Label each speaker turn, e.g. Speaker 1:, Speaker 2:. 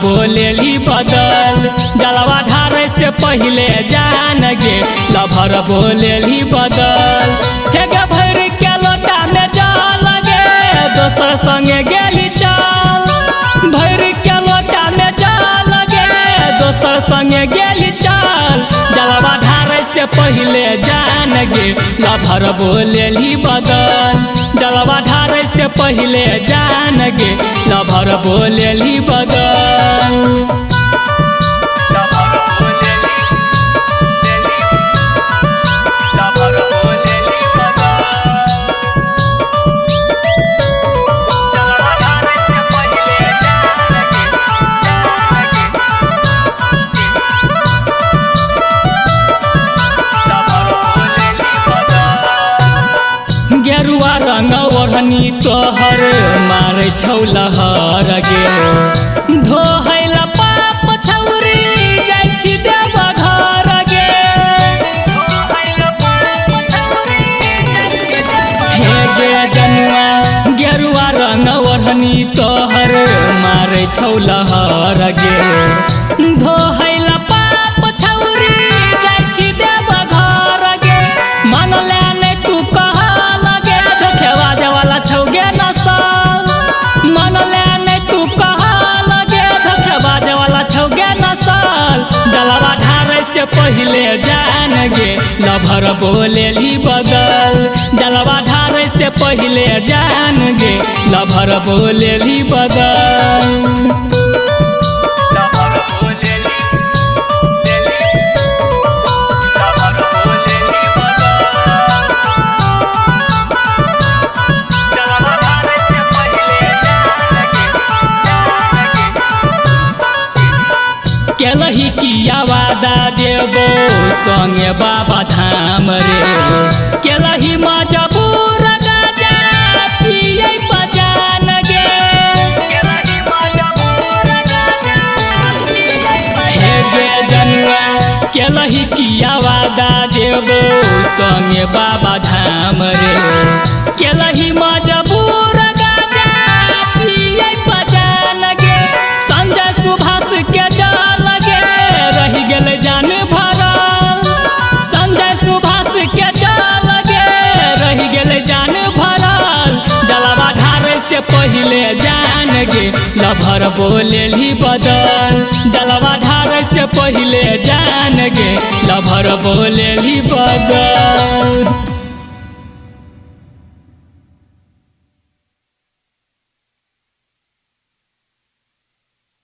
Speaker 1: बोलेली बदल। जलवा ढारे से पहले जान गे लभर बोलेली बदल। हेगे भर के लोटा में जल गे दोसर संगे गेली चल। भर के लोटा में जल गे दोसर संगे गेली चल। जलवा ढारे से पहले जान गे लभर बोलेली बदल। जलवा ढारे से पहले जान गे लभर बोलेली बदल। गेरुआ रंग ओढ़नी तोहर मारे छौ लहर गे। धोहैला पाप छौरी जाइ छी देव घर गे। हे गे जनुआ गेरुआ रंग ओढ़नी तोहर मारे छौ लहर गे। धोहैला पाप छौरी जाइ छी देव घर गे। मन ले जलवा ढारे से पहले जान गे लभर बोलेली बदल। जलवा ढारे से पहले जान गे लभर बोलेली बदल। केलही किया वादा जेबो संगे बाबा धाम रे। केलही मजबूर गाजा पियै बजान गे। हे गे जनुआ केलही किया वादा जेबो संगे बाबा धाम रे। केलही मजबूर गाजा पियै बजान गे। संजय सुभाष के रही गेल जान भरल। संजय सुभाष के जल गे रही गेल जान भरल। जलवा ढारे से पहले जान गे लभर बोलेली बदल। जलवा ढारे से पहले जान गे लभर बोलेली बदल।